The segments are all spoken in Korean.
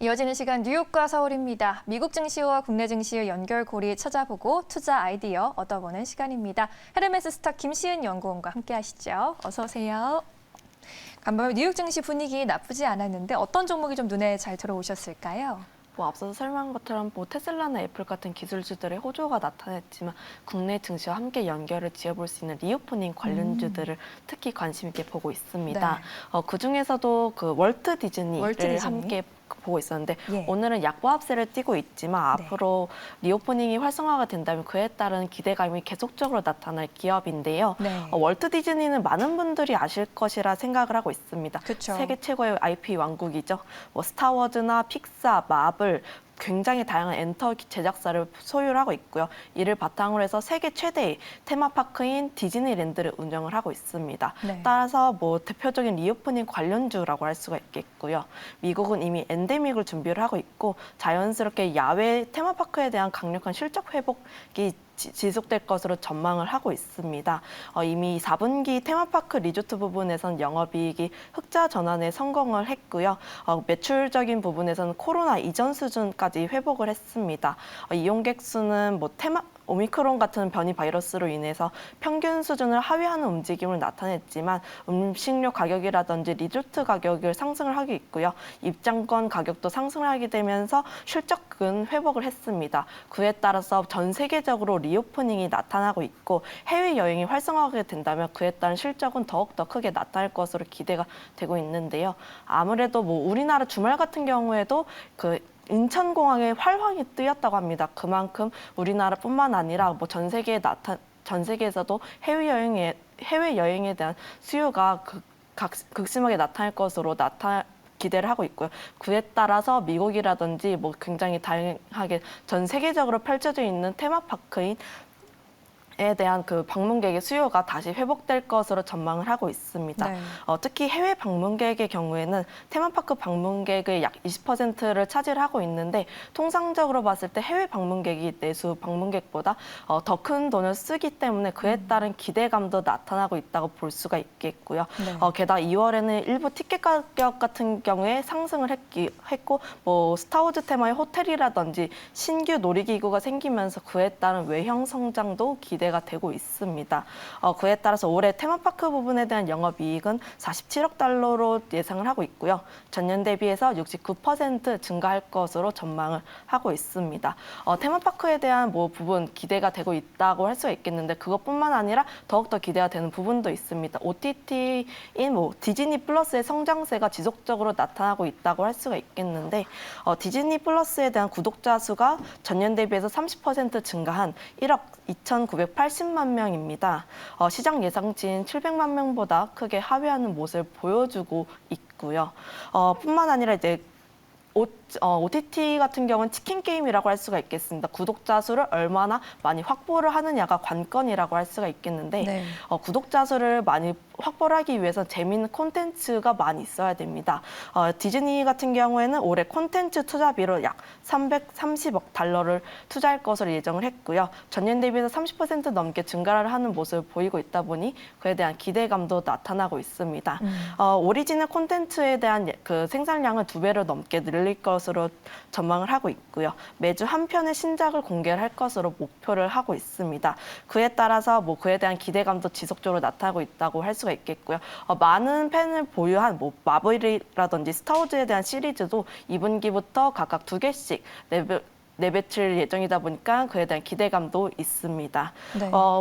이어지는 시간 뉴욕과 서울입니다. 미국 증시와 국내 증시의 연결고리 찾아보고 투자 아이디어 얻어보는 시간입니다. 헤르메스 스탁 김시은 연구원과 함께하시죠. 어서 오세요. 간밤에 뉴욕 증시 분위기 나쁘지 않았는데 어떤 종목이 좀 눈에 잘 들어오셨을까요? 앞서서 설명한 것처럼 테슬라나 애플 같은 기술주들의 호조가 나타났지만 국내 증시와 함께 연결을 지어볼 수 있는 리오프닝 관련주들을 특히 관심 있게 보고 있습니다. 네. 그중에서도 월트 디즈니를 함께 보고 있었는데 오늘은 약보합세를 띠고 있지만 앞으로 리오프닝이 활성화가 된다면 그에 따른 기대감이 계속적으로 나타날 기업인데요. 월트 디즈니는 많은 분들이 아실 것이라 생각을 하고 있습니다. 그쵸. 세계 최고의 IP 왕국이죠. 스타워즈나 픽사, 마블, 굉장히 다양한 엔터 제작사를 소유를 하고 있고요. 이를 바탕으로 해서 세계 최대의 테마파크인 디즈니랜드를 운영을 하고 있습니다. 따라서 대표적인 리오프닝 관련주라고 할 수가 있겠고요. 미국은 이미 엔데믹을 준비를 하고 있고 자연스럽게 야외 테마파크에 대한 강력한 실적 회복이 지속될 것으로 전망을 하고 있습니다. 이미 4분기 테마파크 리조트 부분에선 영업이익이 흑자 전환에 성공을 했고요. 매출적인 부분에서는 코로나 이전 수준까지 회복을 했습니다. 이용객 수는 오미크론 같은 변이 바이러스로 인해서 평균 수준을 하회하는 움직임을 나타냈지만 음식료 가격이라든지 리조트 가격을 상승을 하고 있고요. 입장권 가격도 상승을 하게 되면서 실적은 회복을 했습니다. 그에 따라서 전 세계적으로 리오프닝이 나타나고 있고 해외여행이 활성화하게 된다면 그에 따른 실적은 더욱더 크게 나타날 것으로 기대가 되고 있는데요. 아무래도 우리나라 주말 같은 경우에도 인천공항에 활황이 뜨였다고 합니다. 그만큼 우리나라뿐만 아니라 전 세계에서도 해외여행에 대한 수요가 극심하게 나타날 것으로 기대를 하고 있고요. 그에 따라서 미국이라든지 굉장히 다양하게 전 세계적으로 펼쳐져 있는 테마파크인 에 대한 방문객의 수요가 다시 회복될 것으로 전망을 하고 있습니다. 특히 해외 방문객의 경우에는 테마파크 방문객의 약 20%를 차지하고 있는데 통상적으로 봤을 때 해외 방문객이 내수 방문객보다 더 큰 돈을 쓰기 때문에 그에 따른 기대감도 나타나고 있다고 볼 수가 있겠고요. 게다가 2월에는 일부 티켓 가격 같은 경우에 상승을 했고 스타워즈 테마의 호텔이라든지 신규 놀이기구가 생기면서 그에 따른 외형 성장도 기대가 되고 있습니다. 그에 따라서 올해 테마파크 부분에 대한 영업이익은 47억 달러로 예상을 하고 있고요. 전년 대비해서 69% 증가할 것으로 전망을 하고 있습니다. 테마파크에 대한 부분 기대가 되고 있다고 할 수가 있겠는데 그것뿐만 아니라 더욱더 기대가 되는 부분도 있습니다. OTT인 디즈니 플러스의 성장세가 지속적으로 나타나고 있다고 할 수가 있겠는데 디즈니 플러스에 대한 구독자 수가 전년 대비해서 30% 증가한 1억 2,980만 명입니다. 시장 예상치인 700만 명보다 크게 하회하는 모습을 보여주고 있고요. 뿐만 아니라 OTT 같은 경우는 치킨 게임이라고 할 수가 있겠습니다. 구독자 수를 얼마나 많이 확보를 하느냐가 관건이라고 할 수가 있겠는데 구독자 수를 많이 확보를 하기 위해서 재미있는 콘텐츠가 많이 있어야 됩니다. 디즈니 같은 경우에는 올해 콘텐츠 투자비로 약 330억 달러를 투자할 것으로 예정을 했고요. 전년 대비해서 30% 넘게 증가를 하는 모습을 보이고 있다 보니 그에 대한 기대감도 나타나고 있습니다. 오리지널 콘텐츠에 대한 생산량을 2배로 넘게 늘릴 것으로 전망을 하고 있고요. 매주 한 편의 신작을 공개를 할 것으로 목표를 하고 있습니다. 그에 따라서 그에 대한 기대감도 지속적으로 나타나고 있다고 할 수가 있겠고요. 많은 팬을 보유한 마블이라든지 스타워즈에 대한 시리즈도 2분기부터 각각 2개씩 내배칠 예정이다 보니까 그에 대한 기대감도 있습니다.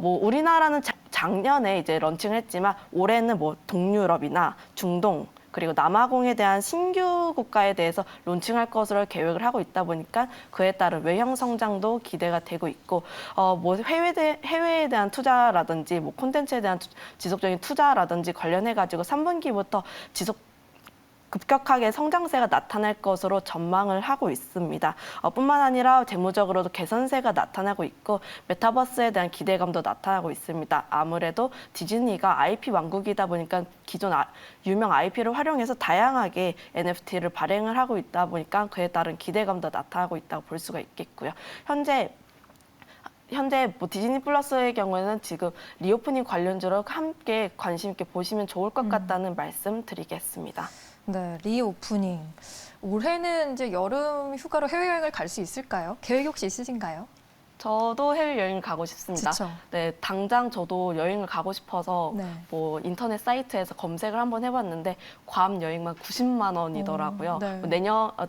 우리나라는 작년에 런칭을 했지만 올해는 동유럽이나 중동 그리고 남아공에 대한 신규 국가에 대해서 론칭할 것으로 계획을 하고 있다 보니까 그에 따른 외형 성장도 기대가 되고 있고 해외에 대한 투자라든지 콘텐츠에 대한 지속적인 투자라든지 관련해가지고 3분기부터 급격하게 성장세가 나타날 것으로 전망을 하고 있습니다. 뿐만 아니라 재무적으로도 개선세가 나타나고 있고 메타버스에 대한 기대감도 나타나고 있습니다. 아무래도 디즈니가 IP 왕국이다 보니까 기존 유명 IP를 활용해서 다양하게 NFT를 발행을 하고 있다 보니까 그에 따른 기대감도 나타나고 있다고 볼 수가 있겠고요. 현재 디즈니 플러스의 경우에는 지금 리오프닝 관련주로 함께 관심 있게 보시면 좋을 것 같다는 말씀 드리겠습니다. 네, 리오프닝. 올해는 이제 여름 휴가로 해외여행을 갈 수 있을까요? 계획 혹시 있으신가요? 저도 해외여행을 가고 싶습니다. 그쵸. 네, 당장 저도 여행을 가고 싶어서 네. 뭐 인터넷 사이트에서 검색을 한번 해봤는데 괌 여행만 90만 원이더라고요. 네.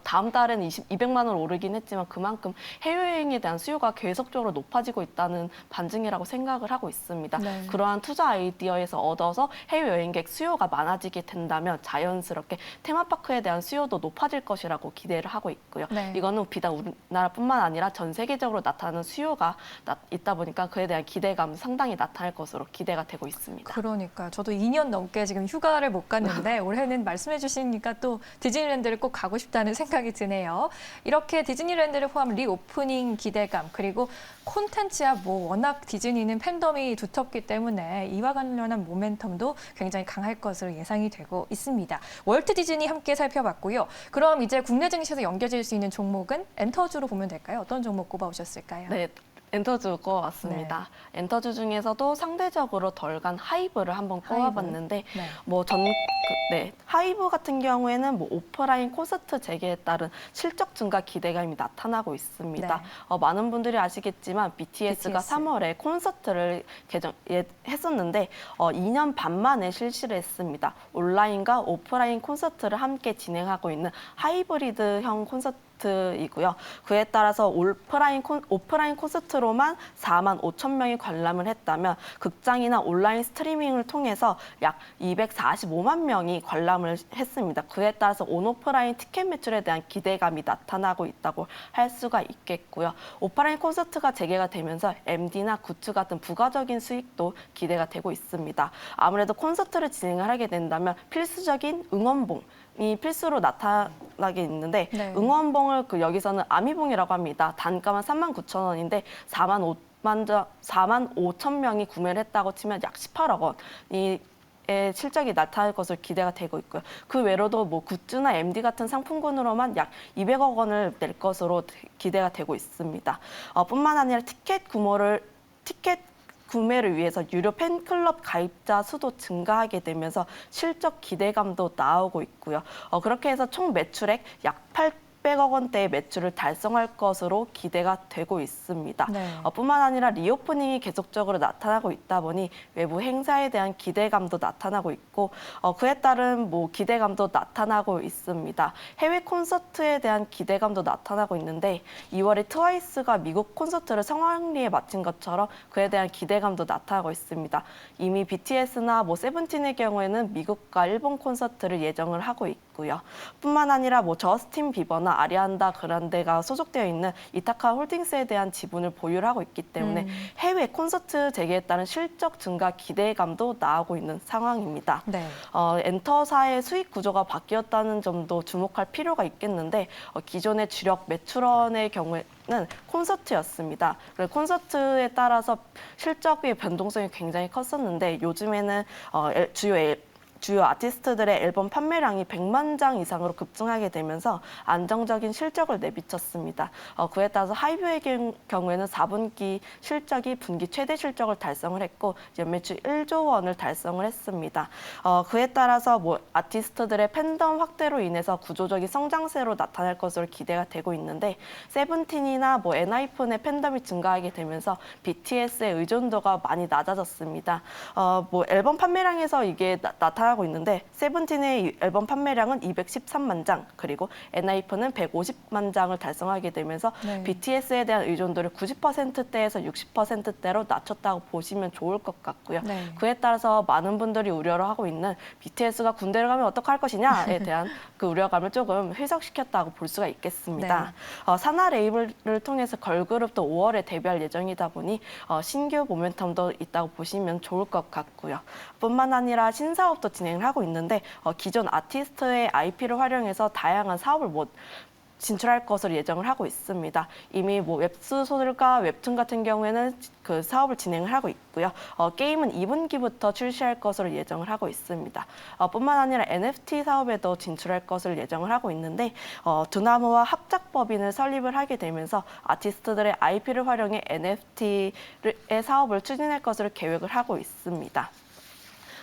다음 달에는 200만 원 오르긴 했지만 그만큼 해외여행에 대한 수요가 계속적으로 높아지고 있다는 반증이라고 생각을 하고 있습니다. 네. 그러한 투자 아이디어에서 얻어서 해외여행객 수요가 많아지게 된다면 자연스럽게 테마파크에 대한 수요도 높아질 것이라고 기대를 하고 있고요. 네. 이거는 비단 우리나라뿐만 아니라 전 세계적으로 나타나는 수요가 있다 보니까 그에 대한 기대감 상당히 나타날 것으로 기대가 되고 있습니다. 그러니까요. 저도 2년 넘게 지금 휴가를 못 갔는데 올해는 말씀해 주시니까 또 디즈니랜드를 꼭 가고 싶다는 생각이 드네요. 이렇게 디즈니랜드를 포함 리오프닝 기대감 그리고 콘텐츠야 뭐 워낙 디즈니는 팬덤이 두텁기 때문에 이와 관련한 모멘텀도 굉장히 강할 것으로 예상이 되고 있습니다. 월트 디즈니 함께 살펴봤고요. 그럼 이제 국내 증시에서 연결될 수 있는 종목은 엔터주로 보면 될까요? 어떤 종목 꼽아오셨을까요? 네. 엔터주 꼽아왔습니다. 엔터주 중에서도 상대적으로 덜 간 하이브를 한번 꼽아봤는데 네. 하이브 같은 경우에는 뭐 오프라인 콘서트 재개에 따른 실적 증가 기대감이 나타나고 있습니다. 네. 많은 분들이 아시겠지만 BTS가 BTS. 3월에 콘서트를 했었는데 2년 반 만에 실시를 했습니다. 온라인과 오프라인 콘서트를 함께 진행하고 있는 하이브리드형 콘서트이고요. 그에 따라서 오프라인 콘서트로만 4만 5천 명이 관람을 했다면 극장이나 온라인 스트리밍을 통해서 약 245만 명이 관람을 했습니다. 그에 따라서 온오프라인 티켓 매출에 대한 기대감이 나타나고 있다고 할 수가 있겠고요. 오프라인 콘서트가 재개가 되면서 MD나 굿즈 같은 부가적인 수익도 기대가 되고 있습니다. 아무래도 콘서트를 진행을 하게 된다면 필수적인 응원봉이 필수로 나타나게 있는데 네. 응원봉을 여기서는 아미봉이라고 합니다. 단가만 39,000원인데 4만 5천 명이 구매를 했다고 치면 약 18억 원이 실적이 나타날 것으로 기대가 되고 있고요. 그 외로도 뭐 굿즈나 MD 같은 상품군으로만 약 200억 원을 낼 것으로 기대가 되고 있습니다. 뿐만 아니라 티켓 구매를 위해서 유료 팬클럽 가입자 수도 증가하게 되면서 실적 기대감도 나오고 있고요. 그렇게 해서 총 매출액 약 800억 원대의 매출을 달성할 것으로 기대가 되고 있습니다. 네. 뿐만 아니라 리오프닝이 계속적으로 나타나고 있다 보니 외부 행사에 대한 기대감도 나타나고 있고 그에 따른 뭐 기대감도 나타나고 있습니다. 해외 콘서트에 대한 기대감도 나타나고 있는데 2월에 트와이스가 미국 콘서트를 성황리에 마친 것처럼 그에 대한 기대감도 나타나고 있습니다. 이미 BTS나 뭐 세븐틴의 경우에는 미국과 일본 콘서트를 예정을 하고 있고요. 뿐만 아니라 뭐 저스틴 비버나 아리아나 그란데가 소속되어 있는 이타카 홀딩스에 대한 지분을 보유하고 있기 때문에 해외 콘서트 재개에 따른 실적 증가 기대감도 나오고 있는 상황입니다. 네. 엔터사의 수익 구조가 바뀌었다는 점도 주목할 필요가 있겠는데 기존의 주력 매출원의 경우에는 콘서트였습니다. 콘서트에 따라서 실적의 변동성이 굉장히 컸었는데 요즘에는 주요 아티스트들의 앨범 판매량이 100만 장 이상으로 급증하게 되면서 안정적인 실적을 내비쳤습니다. 그에 따라서 하이브의 경우에는 4분기 실적이 분기 최대 실적을 달성을 했고 연매출 1조 원을 달성을 했습니다. 그에 따라서 뭐 아티스트들의 팬덤 확대로 인해서 구조적인 성장세로 나타날 것으로 기대가 되고 있는데 세븐틴이나 뭐 엔하이픈의 팬덤이 증가하게 되면서 BTS의 의존도가 많이 낮아졌습니다. 뭐 앨범 판매량에서 이게 나타나고 있는데 세븐틴의 앨범 판매량은 213만 장 그리고 엔하이픈은 150만 장을 달성하게 되면서 네. BTS에 대한 의존도를 90%대에서 60%대로 낮췄다고 보시면 좋을 것 같고요. 네. 그에 따라서 많은 분들이 우려를 하고 있는 BTS가 군대를 가면 어떡할 것이냐에 대한 그 우려감을 조금 해석시켰다고 볼 수가 있겠습니다. 산하 레이블을 통해서 걸그룹도 5월에 데뷔할 예정이다 보니 신규 모멘텀도 있다고 보시면 좋을 것 같고요. 뿐만 아니라 신사업도 진행을 하고 있는데 기존 아티스트의 IP를 활용해서 다양한 사업을 진출할 것으로 예정을 하고 있습니다. 이미 뭐 웹소설과 웹툰 같은 경우에는 그 사업을 진행을 하고 있고요. 게임은 2분기부터 출시할 것으로 예정을 하고 있습니다. 뿐만 아니라 NFT 사업에도 진출할 것을 예정을 하고 있는데 두나무와 합작법인을 설립을 하게 되면서 아티스트들의 IP를 활용해 NFT의 사업을 추진할 것으로 계획을 하고 있습니다.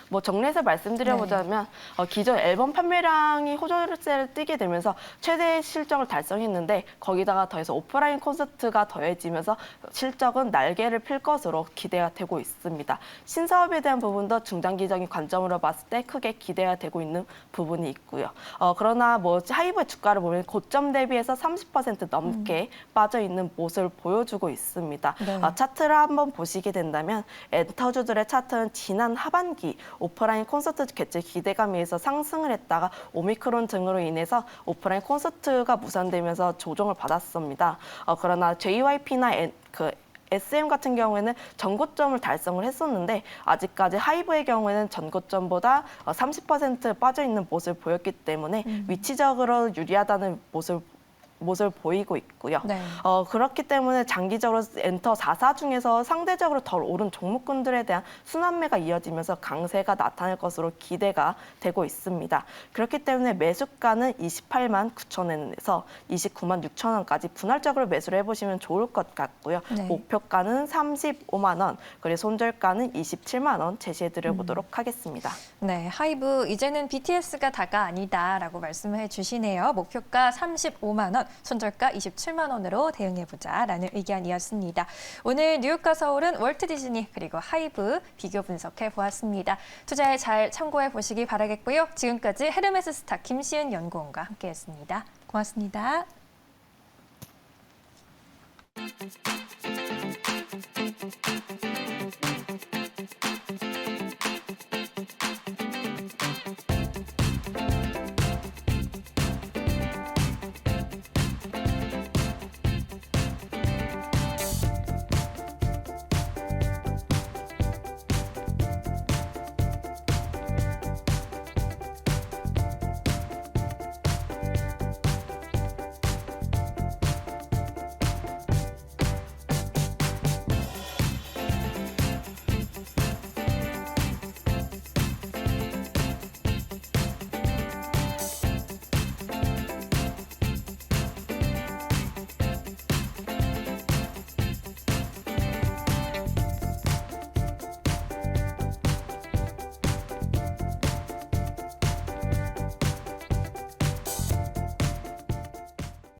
뭐 정리해서 말씀드려보자면 기존 앨범 판매량이 호조세를 띄게 되면서 최대 실적을 달성했는데 거기다가 더해서 오프라인 콘서트가 더해지면서 실적은 날개를 필 것으로 기대가 되고 있습니다. 신사업에 대한 부분도 중장기적인 관점으로 봤을 때 크게 기대가 되고 있는 부분이 있고요. 그러나 뭐 하이브의 주가를 보면 고점 대비해서 30% 넘게 빠져 있는 모습을 보여주고 있습니다. 네. 차트를 한번 보시게 된다면 엔터주들의 차트는 지난 하반기 오프라인 콘서트 개최 기대감에서 상승을 했다가 오미크론 등으로 인해서 오프라인 콘서트가 무산되면서 조정을 받았습니다. 그러나 JYP나 SM 같은 경우에는 전고점을 달성을 했었는데 아직까지 하이브의 경우에는 전고점보다 30% 빠져 있는 모습을 보였기 때문에 위치적으로 유리하다는 모습을 보이고 있고요. 네. 그렇기 때문에 장기적으로 엔터 4사 중에서 상대적으로 덜 오른 종목군들에 대한 순환매가 이어지면서 강세가 나타날 것으로 기대가 되고 있습니다. 그렇기 때문에 매수가는 28만 9천 원에서 29만 6천 원까지 분할적으로 매수를 해보시면 좋을 것 같고요. 네. 목표가는 35만 원, 그리고 손절가는 27만 원 제시해드려 보도록 하겠습니다. 네, 하이브 이제는 BTS가 다가 아니다라고 말씀해 주시네요. 목표가 35만 원, 손절가 27만 원으로 대응해보자라는 의견이었습니다. 오늘 뉴욕과 서울은 월트 디즈니 그리고 하이브 비교 분석해 보았습니다. 투자에 잘 참고해 보시기 바라겠고요. 지금까지 헤르메스 스타 김시은 연구원과 함께했습니다. 고맙습니다.